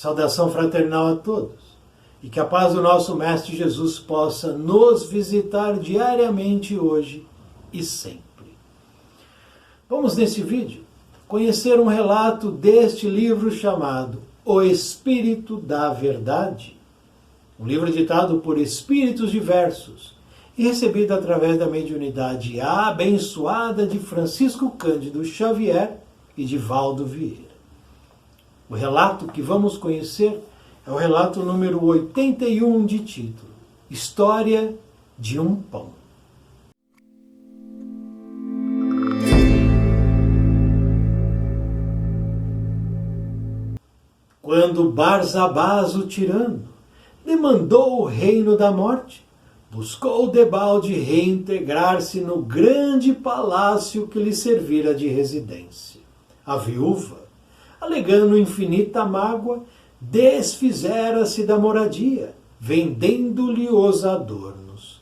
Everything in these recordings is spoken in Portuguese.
Saudação fraternal a todos e que a paz do nosso Mestre Jesus possa nos visitar diariamente hoje e sempre. Vamos nesse vídeo conhecer um relato deste livro chamado O Espírito da Verdade, um livro ditado por espíritos diversos e recebido através da mediunidade abençoada de Francisco Cândido Xavier e de Valdo Vieira. O relato que vamos conhecer é o relato número 81 de título, História de um Pão. Quando Barsabás, o tirano, demandou o reino da morte, buscou debalde reintegrar-se no grande palácio que lhe servira de residência. A viúva, alegando infinita mágoa, desfizera-se da moradia, vendendo-lhe os adornos.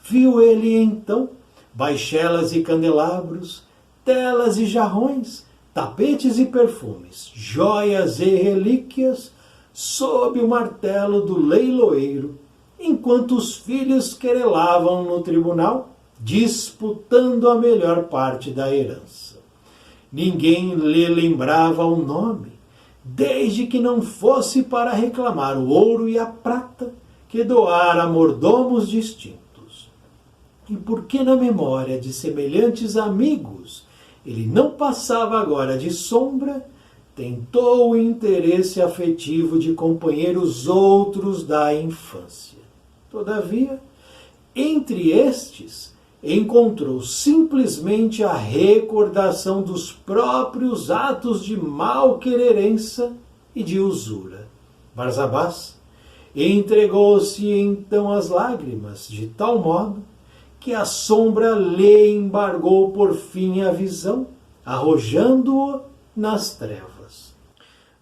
Viu ele então baixelas e candelabros, telas e jarrões, tapetes e perfumes, joias e relíquias, sob o martelo do leiloeiro, enquanto os filhos querelavam no tribunal, disputando a melhor parte da herança. Ninguém lhe lembrava o nome, desde que não fosse para reclamar o ouro e a prata que doara a mordomos distintos. E porque na memória de semelhantes amigos ele não passava agora de sombra, tentou o interesse afetivo de companheiros outros da infância. Todavia, entre estes, encontrou simplesmente a recordação dos próprios atos de malquerença e de usura. Barsabás entregou-se então às lágrimas, de tal modo que a sombra lhe embargou por fim a visão, arrojando-o nas trevas.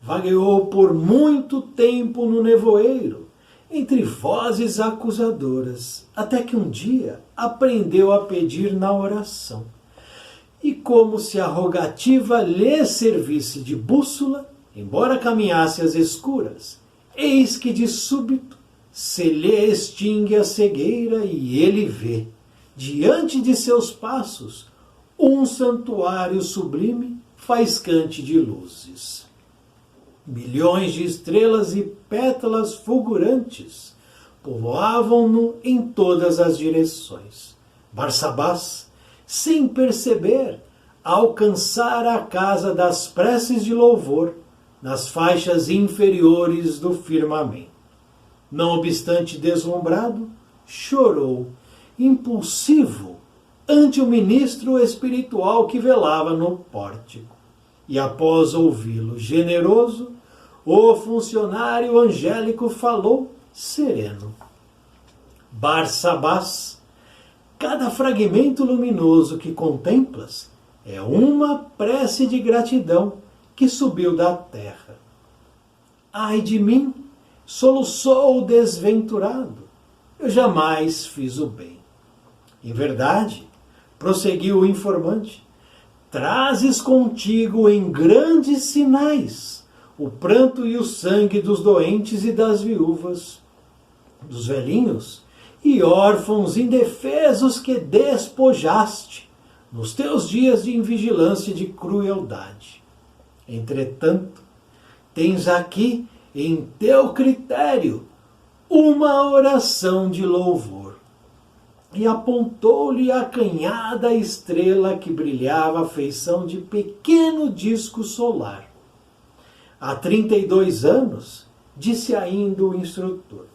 Vagueou por muito tempo no nevoeiro, entre vozes acusadoras, até que um dia aprendeu a pedir na oração. E como se a rogativa lhe servisse de bússola, embora caminhasse às escuras, eis que de súbito se lhe extingue a cegueira e ele vê, diante de seus passos, um santuário sublime faiscante de luzes. Milhões de estrelas e pétalas fulgurantes povoavam-no em todas as direções. Barsabás, sem perceber, alcançara a casa das preces de louvor, nas faixas inferiores do firmamento. Não obstante deslumbrado, chorou, impulsivo, ante o ministro espiritual que velava no pórtico. E após ouvi-lo generoso, o funcionário angélico falou sereno. Barsabás, cada fragmento luminoso que contemplas é uma prece de gratidão que subiu da terra. Ai de mim, soluçou o desventurado, eu jamais fiz o bem. Em verdade, prosseguiu o informante, trazes contigo em grandes sinais o pranto e o sangue dos doentes e das viúvas, dos velhinhos e órfãos indefesos que despojaste nos teus dias de invigilância e de crueldade. Entretanto, tens aqui em teu critério uma oração de louvor. E apontou-lhe a acanhada estrela que brilhava à feição de pequeno disco solar. Há 32 anos, disse ainda o instrutor,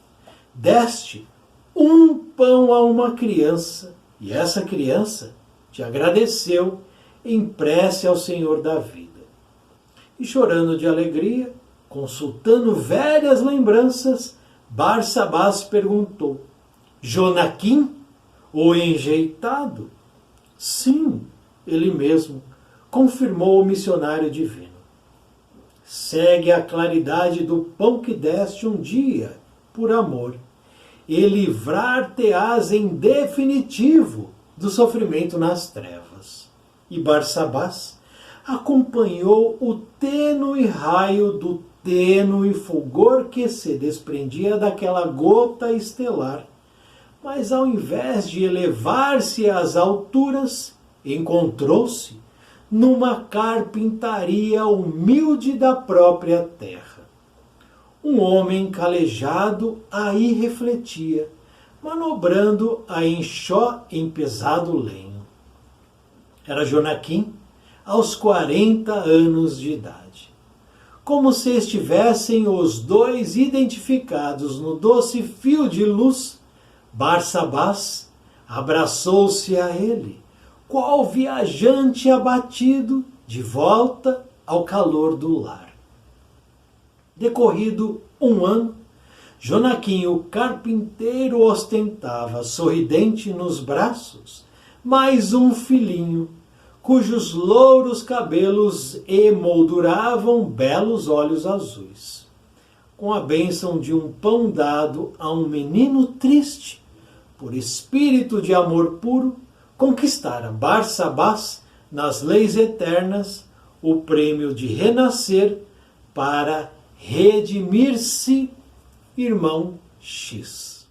deste um pão a uma criança, e essa criança te agradeceu em prece ao Senhor da vida. E chorando de alegria, consultando velhas lembranças, Barsabás perguntou, Jonaquim, o enjeitado? Sim, ele mesmo, confirmou o missionário divino. Segue a claridade do pão que deste um dia, por amor, e livrar-te-ás em definitivo do sofrimento nas trevas. E Barsabás acompanhou o tênue raio do tênue fulgor que se desprendia daquela gota estelar, mas ao invés de elevar-se às alturas, encontrou-se numa carpintaria humilde da própria terra. Um homem calejado aí refletia, manobrando a enxó em pesado lenho. Era Jonaquim, aos 40 anos de idade. Como se estivessem os dois identificados no doce fio de luz, Barsabás abraçou-se a ele, qual viajante abatido, de volta ao calor do lar. Decorrido um ano, Jonaquim, o carpinteiro, ostentava, sorridente nos braços, mais um filhinho, cujos louros cabelos emolduravam belos olhos azuis. Com a bênção de um pão dado a um menino triste, por espírito de amor puro, conquistara Barsabás, nas leis eternas, o prêmio de renascer para redimir-se, irmão X.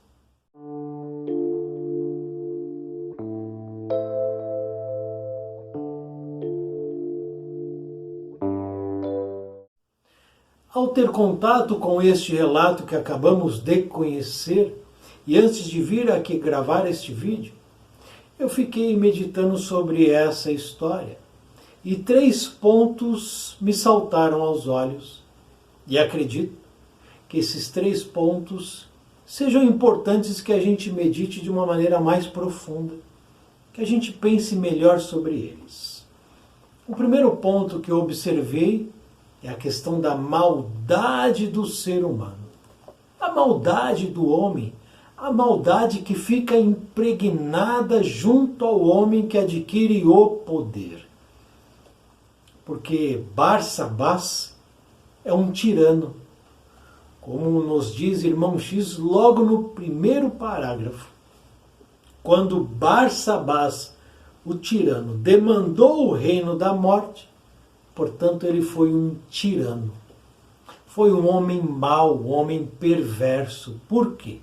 Ao ter contato com este relato que acabamos de conhecer, e antes de vir aqui gravar este vídeo, eu fiquei meditando sobre essa história. E 3 pontos me saltaram aos olhos. E acredito que esses 3 pontos sejam importantes que a gente medite de uma maneira mais profunda, que a gente pense melhor sobre eles. O primeiro ponto que eu observei é a questão da maldade do ser humano. A maldade do homem, a maldade que fica impregnada junto ao homem que adquire o poder. Porque Barsabás é um tirano, como nos diz irmão X logo no primeiro parágrafo. Quando Barsabás, o tirano, demandou o reino da morte, portanto, ele foi um tirano. Foi um homem mau, um homem perverso. Por quê?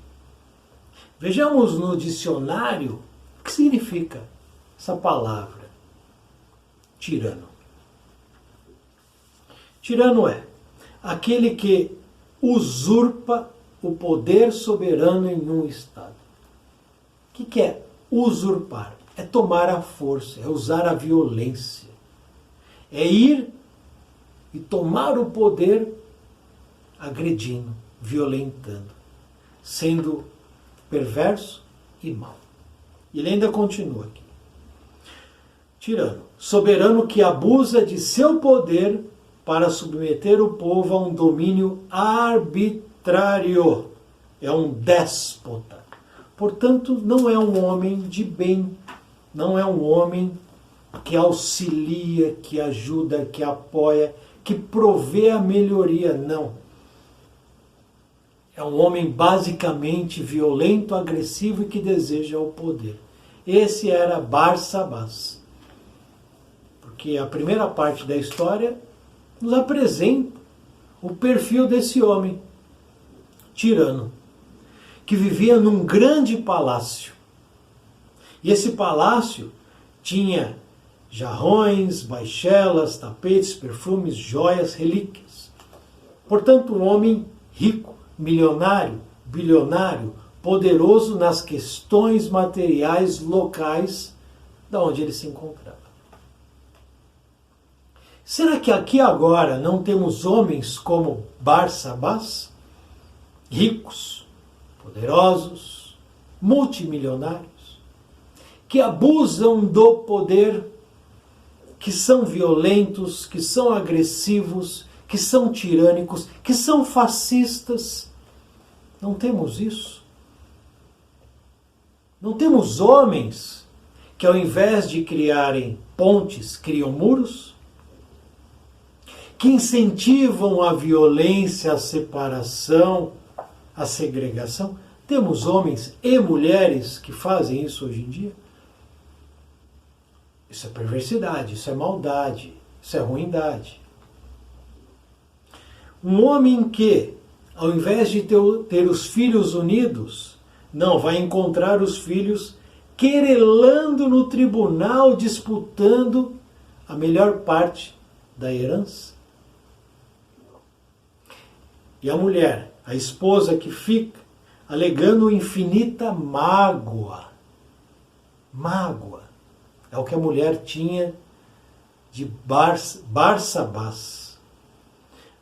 Vejamos no dicionário o que significa essa palavra, tirano. Tirano é aquele que usurpa o poder soberano em um Estado. O que é usurpar? É tomar a força, é usar a violência. É ir e tomar o poder agredindo, violentando, sendo perverso e mau. Ele ainda continua aqui. Tirano, soberano que abusa de seu poder para submeter o povo a um domínio arbitrário. É um déspota. Portanto, não é um homem de bem, não é um homem que auxilia, que ajuda, que apoia, que provê a melhoria, não. É um homem basicamente violento, agressivo e que deseja o poder. Esse era Barsabás. Porque a primeira parte da história nos apresenta o perfil desse homem, tirano, que vivia num grande palácio. E esse palácio tinha jarrões, baixelas, tapetes, perfumes, joias, relíquias. Portanto, um homem rico, milionário, bilionário, poderoso nas questões materiais locais da onde ele se encontrava. Será que aqui agora não temos homens como Barsabás? Ricos, poderosos, multimilionários, que abusam do poder, que são violentos, que são agressivos, que são tirânicos, que são fascistas. Não temos isso. Não temos homens que, ao invés de criarem pontes, criam muros, que incentivam a violência, a separação, a segregação. Temos homens e mulheres que fazem isso hoje em dia. Isso é perversidade, isso é maldade, isso é ruindade. Um homem que, ao invés de ter os filhos unidos, não, vai encontrar os filhos querelando no tribunal, disputando a melhor parte da herança. E a mulher, a esposa que fica, alegando infinita mágoa. Mágoa. É o que a mulher tinha de Barsabás.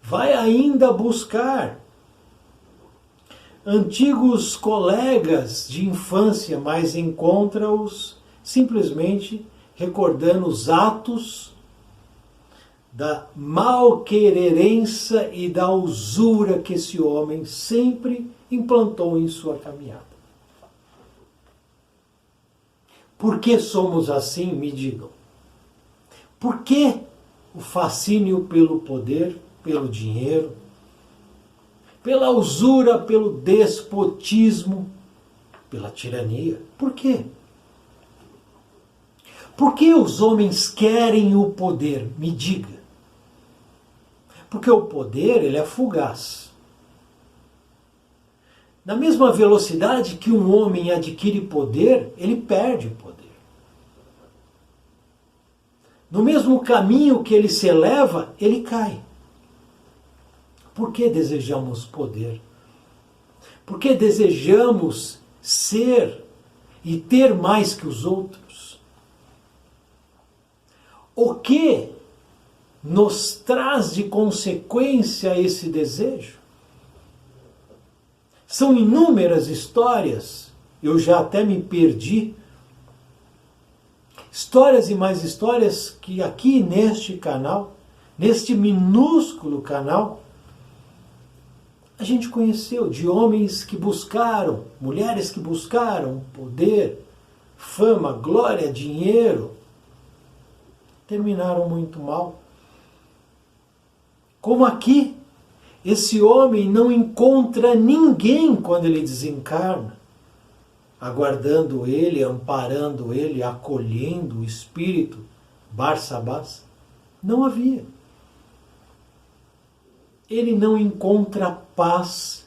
Vai ainda buscar antigos colegas de infância, mas encontra-os simplesmente recordando os atos da malquerença e da usura que esse homem sempre implantou em sua caminhada. Por que somos assim, me digam? Por que o fascínio pelo poder, pelo dinheiro, pela usura, pelo despotismo, pela tirania? Por quê? Por que os homens querem o poder? Me diga. Porque o poder, ele é fugaz. Na mesma velocidade que um homem adquire poder, ele perde o poder. No mesmo caminho que ele se eleva, ele cai. Por que desejamos poder? Por que desejamos ser e ter mais que os outros? O que nos traz de consequência esse desejo? São inúmeras histórias, eu já até me perdi. Histórias e mais histórias que aqui neste canal, neste minúsculo canal, a gente conheceu de homens que buscaram, mulheres que buscaram poder, fama, glória, dinheiro, terminaram muito mal. Como aqui, esse homem não encontra ninguém quando ele desencarna, aguardando ele, amparando ele, acolhendo o espírito Barsabás. Não havia. Ele não encontra paz,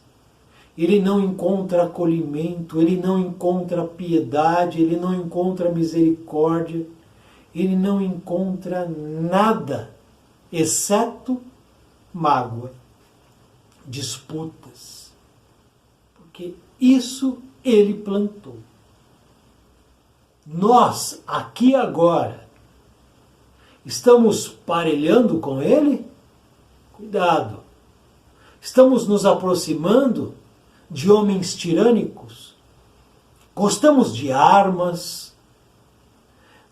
ele não encontra acolhimento, ele não encontra piedade, ele não encontra misericórdia, ele não encontra nada, exceto mágoa, disputas. Porque isso ele plantou. Nós, aqui agora, estamos parelhando com ele? Cuidado. Estamos nos aproximando de homens tirânicos? Gostamos de armas?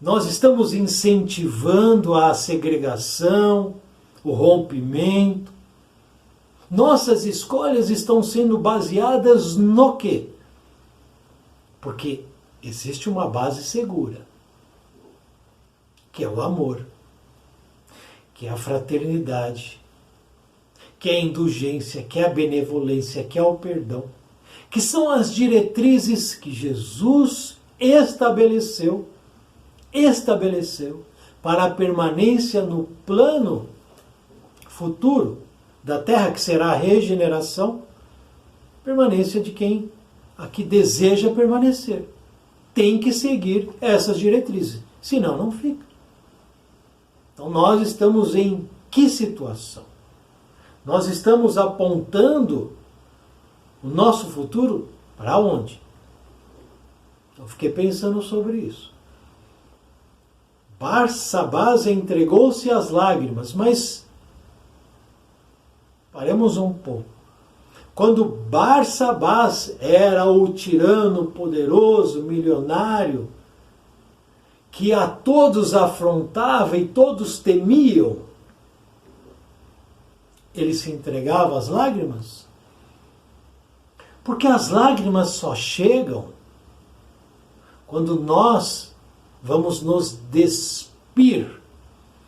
Nós estamos incentivando a segregação, o rompimento? Nossas escolhas estão sendo baseadas no quê? Porque existe uma base segura, que é o amor, que é a fraternidade, que é a indulgência, que é a benevolência, que é o perdão, que são as diretrizes que Jesus estabeleceu para a permanência no plano futuro da Terra, que será a regeneração, permanência de quem aqui deseja permanecer. Tem que seguir essas diretrizes, senão não fica. Então nós estamos em que situação? Nós estamos apontando o nosso futuro para onde? Eu fiquei pensando sobre isso. Barsabás entregou-se às lágrimas, mas paremos um pouco. Quando Barsabás era o tirano poderoso, milionário, que a todos afrontava e todos temiam, ele se entregava às lágrimas? Porque as lágrimas só chegam quando nós vamos nos despir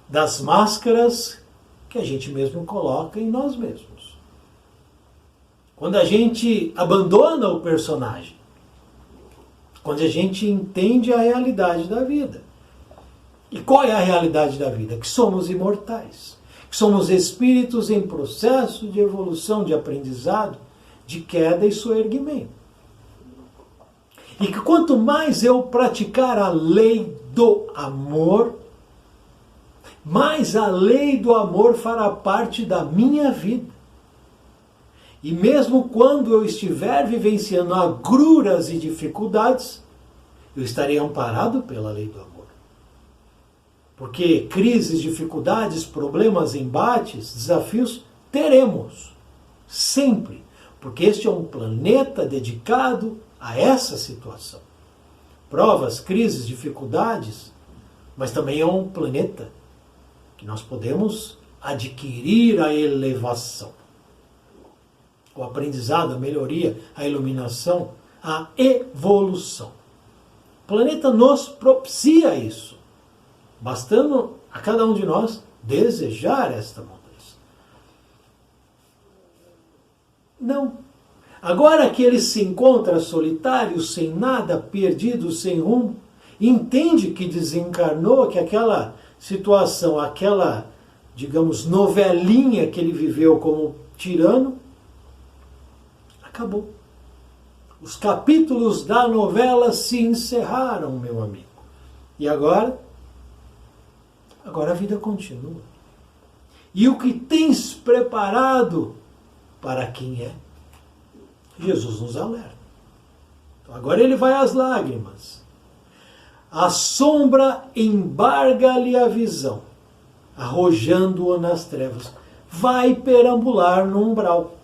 das máscaras que a gente mesmo coloca em nós mesmos. Quando a gente abandona o personagem, quando a gente entende a realidade da vida. E qual é a realidade da vida? Que somos imortais. que somos espíritos em processo de evolução, de aprendizado, de queda e soerguimento. E que quanto mais eu praticar a lei do amor, mais a lei do amor fará parte da minha vida. E mesmo quando eu estiver vivenciando agruras e dificuldades, eu estarei amparado pela lei do amor. Porque crises, dificuldades, problemas, embates, desafios, teremos. Sempre. Porque este é um planeta dedicado a essa situação. Provas, crises, dificuldades, mas também é um planeta que nós podemos adquirir a elevação. O aprendizado, a melhoria, a iluminação, a evolução. O planeta nos propicia isso, bastando a cada um de nós desejar esta mudança. Não. Agora que ele se encontra solitário, sem nada, perdido, sem rumo, entende que desencarnou, que aquela situação, aquela, digamos, novelinha que ele viveu como tirano, acabou. Os capítulos da novela se encerraram, meu amigo. E agora? Agora a vida continua. E o que tens preparado para quem é? Jesus nos alerta. Então agora ele vai às lágrimas. A sombra embarga-lhe a visão, arrojando-o nas trevas. Vai perambular no umbral.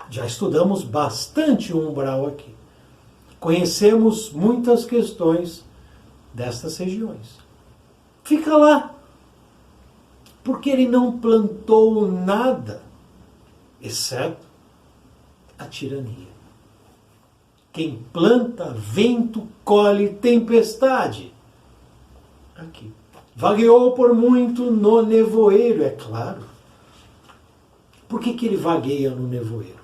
Já estudamos bastante o umbral aqui. Conhecemos muitas questões destas regiões. Fica lá. Porque ele não plantou nada, exceto a tirania. Quem planta vento, colhe tempestade. Aqui. Vagueou por muito no nevoeiro, é claro. Por que ele vagueia no nevoeiro?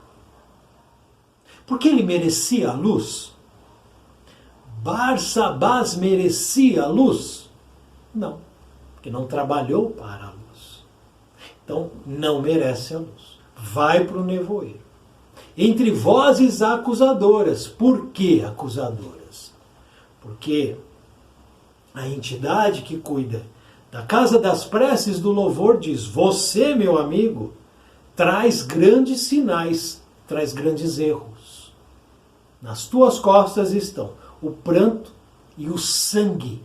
Porque ele merecia a luz? Barsabás merecia a luz? Não, porque não trabalhou para a luz. Então, não merece a luz. Vai para o nevoeiro. Entre vozes acusadoras. Por que acusadoras? Porque a entidade que cuida da casa das preces do louvor diz: você, meu amigo, traz grandes sinais, traz grandes erros. Nas tuas costas estão o pranto e o sangue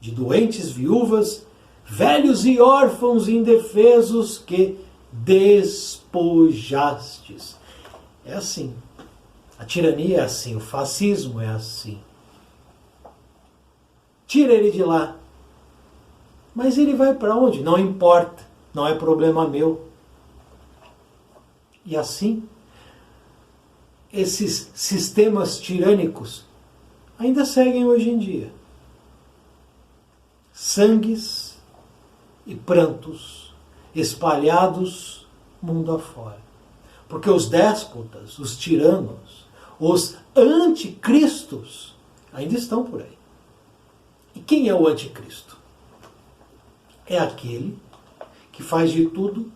de doentes, viúvas, velhos e órfãos indefesos que despojastes. É assim. A tirania é assim, o fascismo é assim. Tira ele de lá. Mas ele vai para onde? Não importa, não é problema meu. E assim, esses sistemas tirânicos ainda seguem hoje em dia. Sangues e prantos espalhados mundo afora. Porque os déspotas, os tiranos, os anticristos ainda estão por aí. E quem é o anticristo? É aquele que faz de tudo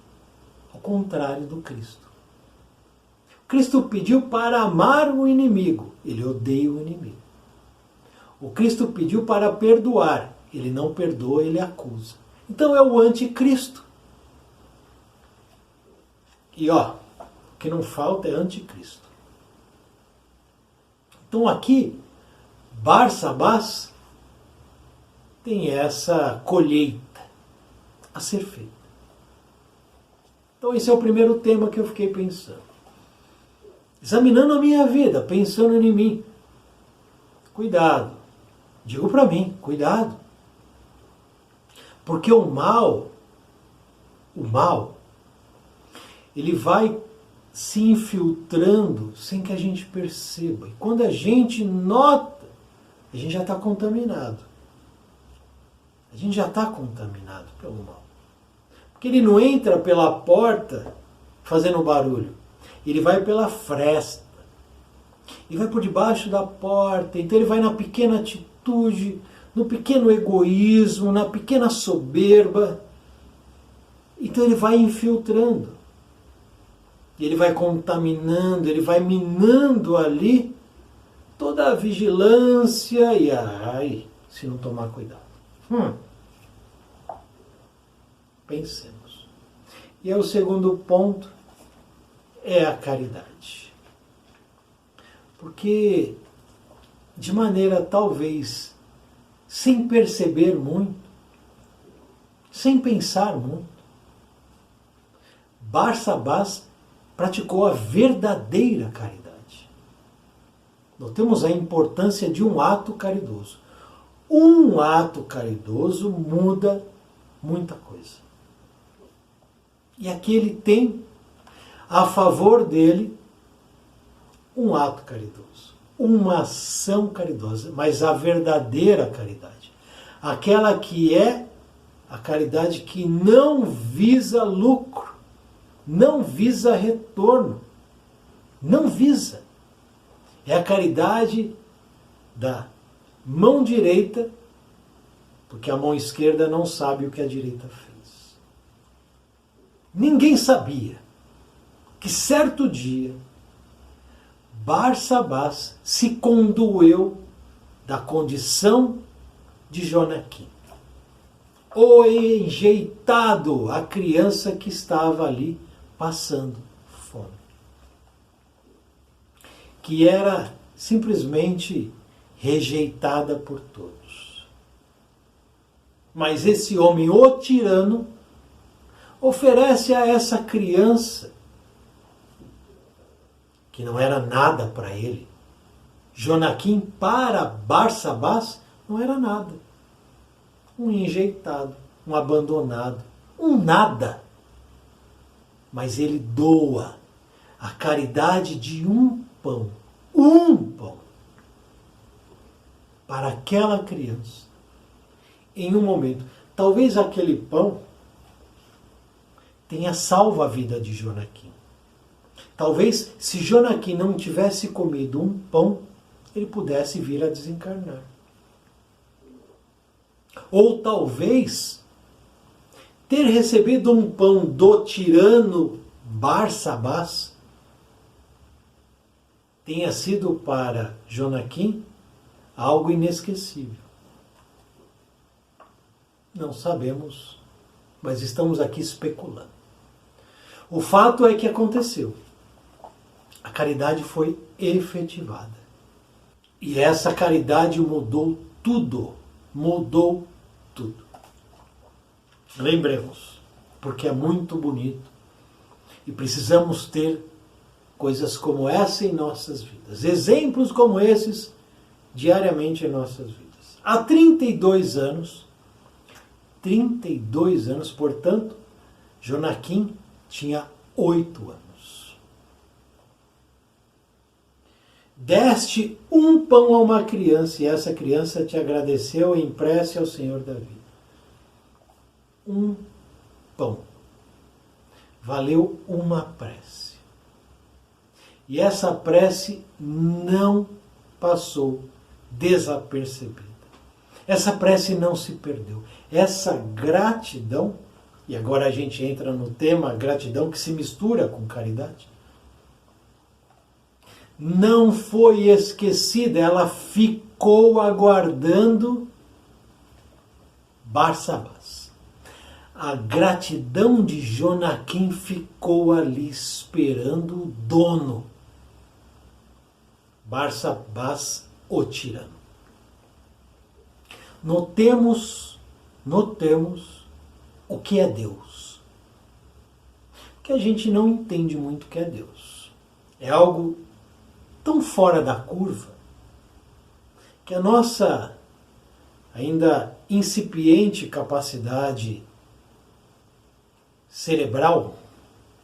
ao contrário do Cristo. Cristo pediu para amar o inimigo, ele odeia o inimigo. O Cristo pediu para perdoar, ele não perdoa, ele acusa. Então é o anticristo. E o que não falta é anticristo. Então aqui, Barsabás tem essa colheita a ser feita. Então esse é o primeiro tema que eu fiquei pensando. Examinando a minha vida, pensando em mim. Cuidado. Digo para mim, cuidado. Porque o mal, ele vai se infiltrando sem que a gente perceba. E quando a gente nota, a gente já está contaminado. A gente já está contaminado pelo mal. Porque ele não entra pela porta fazendo barulho. Ele vai pela fresta. Ele vai por debaixo da porta. Então ele vai na pequena atitude no pequeno egoísmo, na pequena soberba. Então ele vai infiltrando, ele vai contaminando, ele vai minando ali toda a vigilância e ai, se não tomar cuidado. Pensemos. E aí o segundo ponto é a caridade. Porque, de maneira talvez sem perceber muito, sem pensar muito, Barsabás praticou a verdadeira caridade. Notemos a importância de um ato caridoso. Um ato caridoso muda muita coisa. E aqui ele tem a favor dele um ato caridoso, uma ação caridosa, mas a verdadeira caridade, aquela que é a caridade que não visa lucro, não visa retorno, não visa. É a caridade da mão direita, porque a mão esquerda não sabe o que a direita fez. Ninguém sabia que certo dia Barsabás se condoeu da condição de Jonaquim, o enjeitado, a criança que estava ali passando fome, que era simplesmente rejeitada por todos. Mas esse homem, o tirano, oferece a essa criança, que não era nada para ele. Jonaquim, para Barsabás, não era nada. Um enjeitado, um abandonado, um nada. Mas ele doa a caridade de um pão, para aquela criança, em um momento. Talvez aquele pão tenha salvo a vida de Jonaquim. Talvez, se Jonaquim não tivesse comido um pão, ele pudesse vir a desencarnar. Ou talvez, ter recebido um pão do tirano Barsabás tenha sido para Jonaquim algo inesquecível. Não sabemos, mas estamos aqui especulando. O fato é que aconteceu. A caridade foi efetivada. E essa caridade mudou tudo. Mudou tudo. Lembremos, porque é muito bonito e precisamos ter coisas como essa em nossas vidas. Exemplos como esses diariamente em nossas vidas. Há 32 anos, portanto, Jonaquim tinha 8 anos. Deste um pão a uma criança e essa criança te agradeceu em prece ao Senhor da vida. Um pão. Valeu uma prece. E essa prece não passou desapercebida. Essa prece não se perdeu. Essa gratidão, e agora a gente entra no tema gratidão que se mistura com caridade, não foi esquecida, ela ficou aguardando Barsabás. A gratidão de Jonaquim ficou ali esperando o dono, Barsabás, o tirano. Notemos o que é Deus. Porque a gente não entende muito o que é Deus. É algo tão fora da curva que a nossa ainda incipiente capacidade cerebral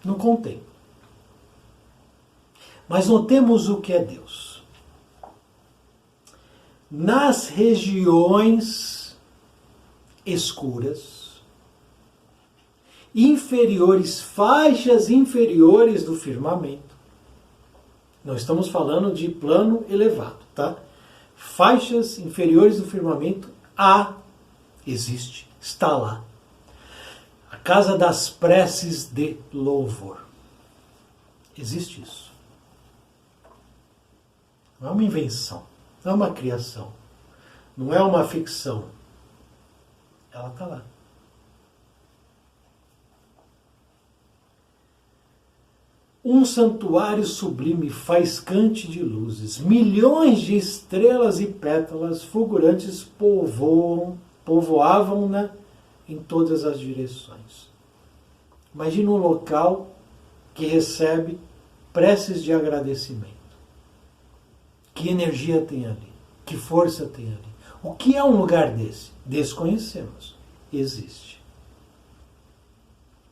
não contém. Mas notemos o que é Deus. Nas regiões escuras, inferiores, faixas inferiores do firmamento, não estamos falando de plano elevado, tá? Faixas inferiores do firmamento Existe, está lá. A casa das preces de louvor. Existe isso. Não é uma invenção, não é uma criação, não é uma ficção. Ela está lá. Um santuário sublime faiscante de luzes, milhões de estrelas e pétalas fulgurantes povoavam-na em todas as direções. Imagina um local que recebe preces de agradecimento. Que energia tem ali? Que força tem ali? O que é um lugar desse? Desconhecemos. Existe.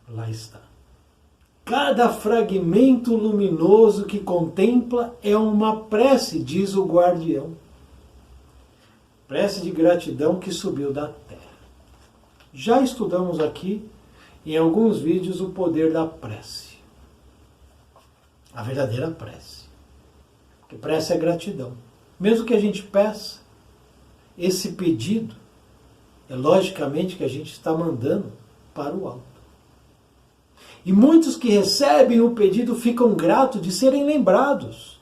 Lá está. Cada fragmento luminoso que contempla é uma prece, diz o guardião. Prece de gratidão que subiu da terra. Já estudamos aqui, em alguns vídeos, o poder da prece. A verdadeira prece. Porque prece é gratidão. Mesmo que a gente peça, esse pedido é logicamente que a gente está mandando para o alto. E muitos que recebem o pedido ficam gratos de serem lembrados,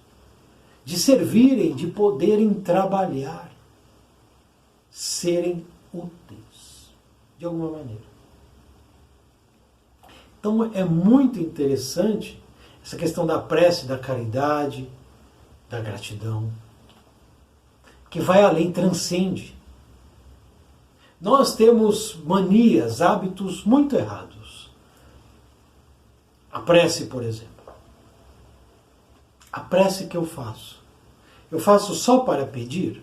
de servirem, de poderem trabalhar, serem úteis, de alguma maneira. Então é muito interessante essa questão da prece, da caridade, da gratidão, que vai além, transcende. Nós temos manias, hábitos muito errados. A prece, por exemplo. A prece que eu faço só para pedir?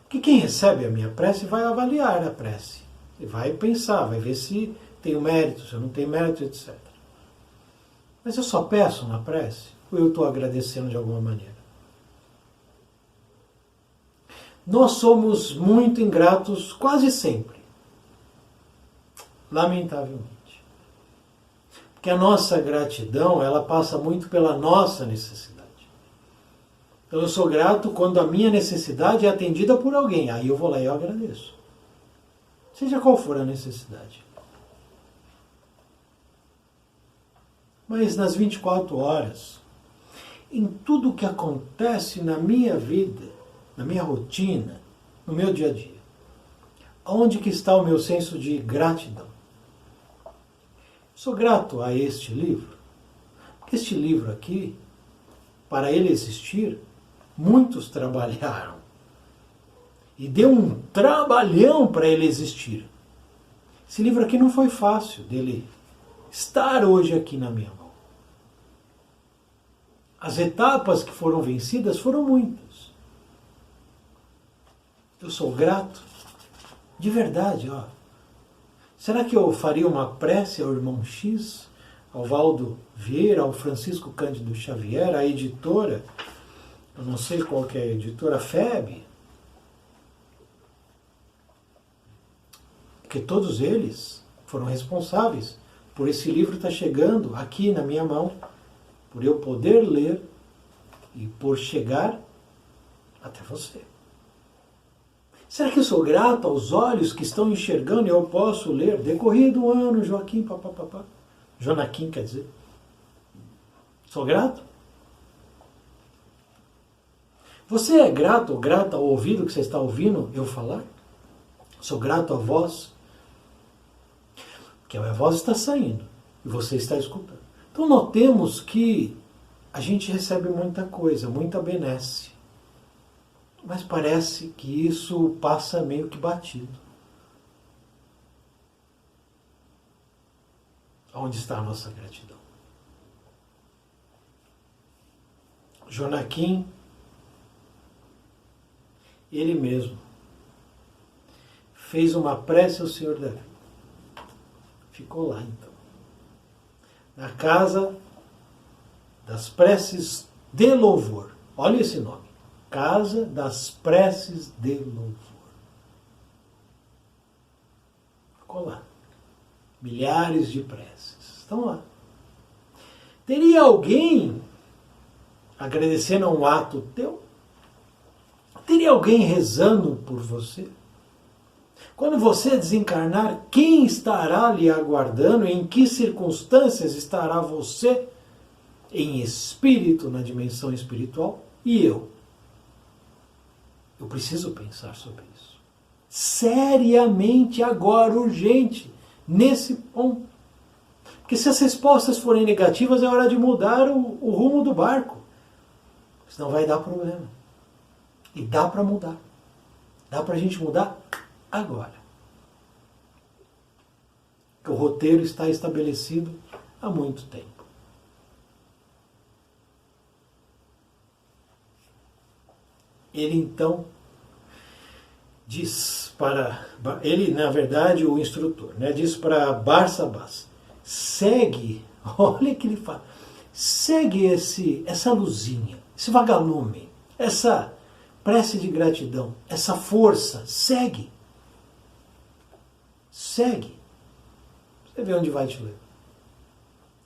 Porque quem recebe a minha prece vai avaliar a prece. E vai pensar, vai ver se tenho mérito, se eu não tenho mérito, etc. Mas eu só peço na prece? Ou eu estou agradecendo de alguma maneira? Nós somos muito ingratos quase sempre. Lamentavelmente. Porque a nossa gratidão, ela passa muito pela nossa necessidade. Então eu sou grato quando a minha necessidade é atendida por alguém. Aí eu vou lá e eu agradeço. Seja qual for a necessidade. Mas nas 24 horas, em tudo o que acontece na minha vida, na minha rotina, no meu dia a dia, onde que está o meu senso de gratidão? Sou grato a este livro, porque este livro aqui, para ele existir, muitos trabalharam. E deu um trabalhão para ele existir. Esse livro aqui não foi fácil dele estar hoje aqui na minha mão. As etapas que foram vencidas foram muitas. Eu sou grato, de verdade, ó. Será que eu faria uma prece ao irmão X, ao Valdo Vieira, ao Francisco Cândido Xavier, à editora, eu não sei qual que é a editora, FEB? Porque todos eles foram responsáveis por esse livro estar chegando aqui na minha mão, por eu poder ler e por chegar até você. Será que eu sou grato aos olhos que estão enxergando e eu posso ler? Decorrido do ano, Joaquim, papapá. Jonaquim, quer dizer. Sou grato? Você é grato ou grata ao ouvido que você está ouvindo eu falar? Sou grato à voz? Porque a voz está saindo e você está escutando. Então notemos que a gente recebe muita coisa, muita benesse. Mas parece que isso passa meio que batido. Onde está a nossa gratidão? Jonaquim, ele mesmo, fez uma prece ao Senhor da vida. Ficou lá então. Na casa das preces de louvor. Olha esse nome. Casa das preces de louvor. Ficou lá. Milhares de preces. Estão lá. Teria alguém agradecendo a um ato teu? Teria alguém rezando por você? Quando você desencarnar, quem estará lhe aguardando? Em que circunstâncias estará você em espírito, na dimensão espiritual? E eu? Eu preciso pensar sobre isso. Seriamente, agora, urgente, nesse ponto. Porque se as respostas forem negativas, é hora de mudar o rumo do barco. Senão vai dar problema. E dá para mudar. Dá para a gente mudar agora. O roteiro está estabelecido há muito tempo. Ele então diz para... Ele, na verdade, o instrutor, né, diz para Barsabás, segue, olha o que ele fala, segue essa luzinha, esse vagalume, essa prece de gratidão, essa força, segue. Segue. Você vê onde vai te levar.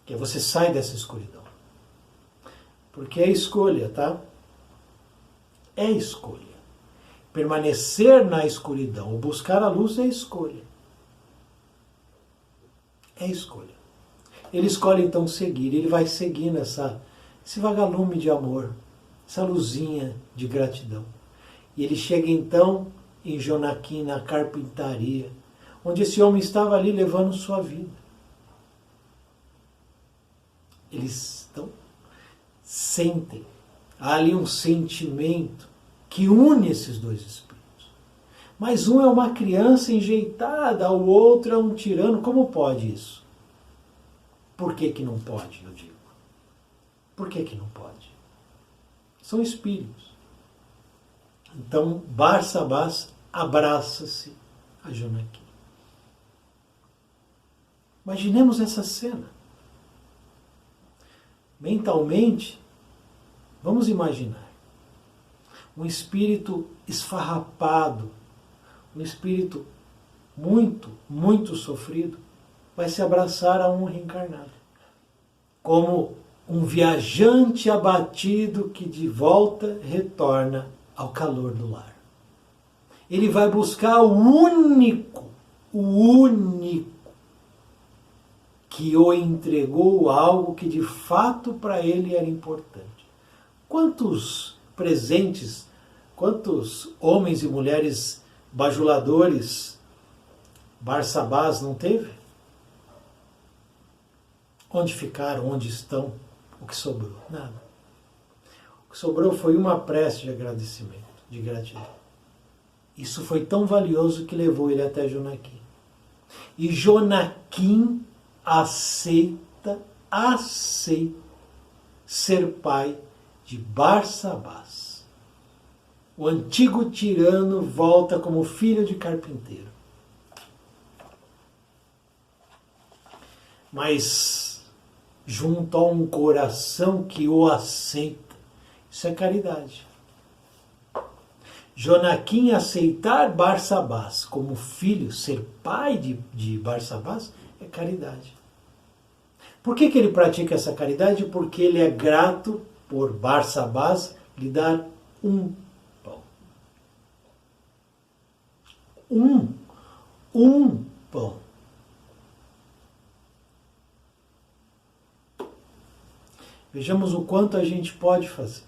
Que você sai dessa escuridão. Porque é escolha, tá? É escolha. Permanecer na escuridão ou buscar a luz é escolha. É escolha. Ele escolhe então seguir. Ele vai seguindo esse vagalume de amor, essa luzinha de gratidão. E ele chega então em Jonaquim, na carpintaria, onde esse homem estava ali levando sua vida. Eles sentem, há ali um sentimento que une esses dois espíritos. Mas um é uma criança enjeitada, o outro é um tirano. Como pode isso? Por que que não pode, eu digo? Por que que não pode? São espíritos. Então, Barsabás abraça-se a Jonaquim. Imaginemos essa cena. Mentalmente, vamos imaginar um espírito esfarrapado, um espírito muito, muito sofrido, vai se abraçar a um reencarnado. Como um viajante abatido que de volta retorna ao calor do lar. Ele vai buscar o único que o entregou algo que de fato para ele era importante. Quantos presentes, quantos homens e mulheres bajuladores Barsabás não teve? Onde ficaram? Onde estão? O que sobrou? Nada. O que sobrou foi uma prece de agradecimento, de gratidão. Isso foi tão valioso que levou ele até Jonaquim. E Jonaquim aceita ser pai de Barsabás. O antigo tirano volta como filho de carpinteiro. Mas junto a um coração que o aceita. Isso é caridade. Jonaquim aceitar Barsabás como filho, ser pai de Barsabás, é caridade. Por que ele pratica essa caridade? Porque ele é grato por Barsabás lhe dar um pão. Um pão. Vejamos o quanto a gente pode fazer.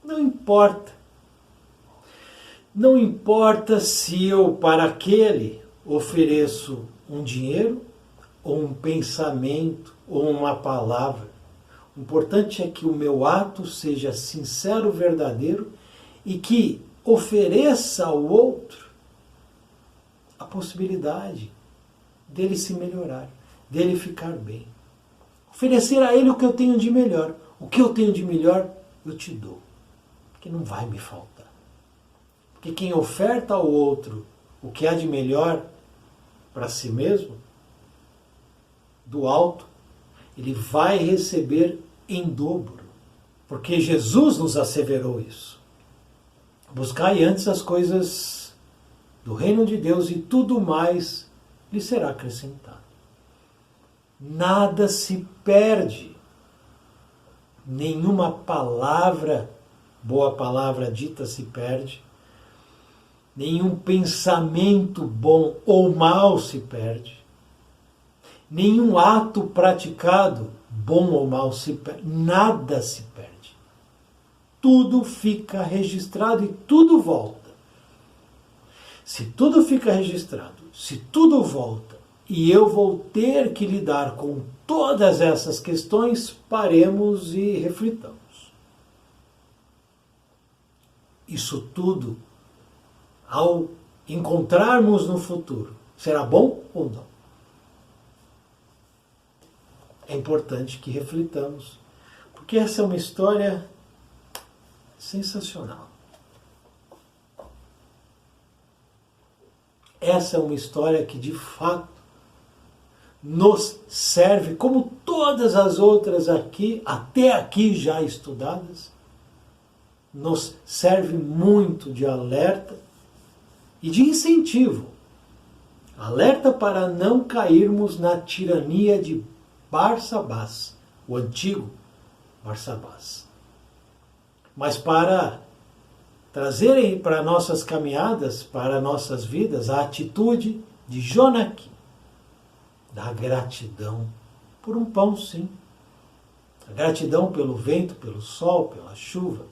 Não importa. Não importa se eu, para aquele, ofereço um dinheiro, ou um pensamento, ou uma palavra. O importante é que o meu ato seja sincero, verdadeiro, e que ofereça ao outro a possibilidade dele se melhorar, dele ficar bem. Oferecer a ele o que eu tenho de melhor. O que eu tenho de melhor, eu te dou. Que não vai me faltar. Porque quem oferta ao outro o que há de melhor para si mesmo, do alto, ele vai receber em dobro. Porque Jesus nos asseverou isso. Buscai antes as coisas do reino de Deus e tudo mais lhe será acrescentado. Nada se perde, nenhuma palavra boa palavra dita se perde, nenhum pensamento bom ou mal se perde, nenhum ato praticado, bom ou mal, se perde, nada se perde. Tudo fica registrado e tudo volta. Se tudo fica registrado, se tudo volta, e eu vou ter que lidar com todas essas questões, paremos e reflitamos. Isso tudo, ao encontrarmos no futuro, será bom ou não? É importante que reflitamos, porque essa é uma história sensacional. Essa é uma história que, de fato, nos serve, como todas as outras aqui, até aqui já estudadas, nos serve muito de alerta e de incentivo. Alerta para não cairmos na tirania de Barsabás, o antigo Barsabás. Mas para trazerem para nossas caminhadas, para nossas vidas, a atitude de Jonaquim, da gratidão por um pão, sim. A gratidão pelo vento, pelo sol, pela chuva,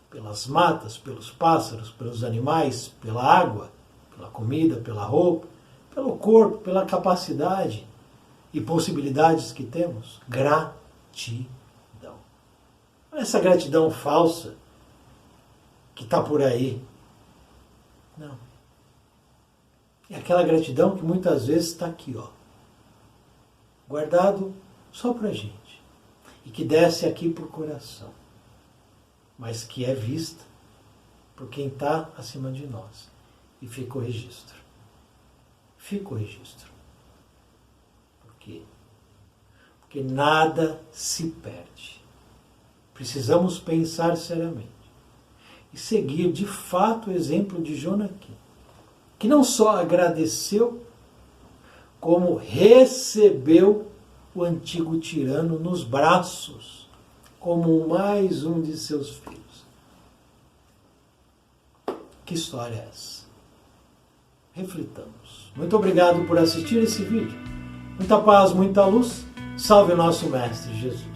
pelas matas, pelos pássaros, pelos animais, pela água, pela comida, pela roupa, pelo corpo, pela capacidade e possibilidades que temos. Gratidão. Essa gratidão falsa que está por aí. Não. É aquela gratidão que muitas vezes está aqui, ó, guardado só pra gente. E que desce aqui pro coração. Mas que é vista por quem está acima de nós. E fica o registro. Fica o registro. Por quê? Porque nada se perde. Precisamos pensar seriamente e seguir de fato o exemplo de Jonaquim, que não só agradeceu, como recebeu o antigo tirano nos braços, como mais um de seus filhos. Que história é essa? Reflitamos. Muito obrigado por assistir esse vídeo. Muita paz, muita luz. Salve o nosso Mestre Jesus.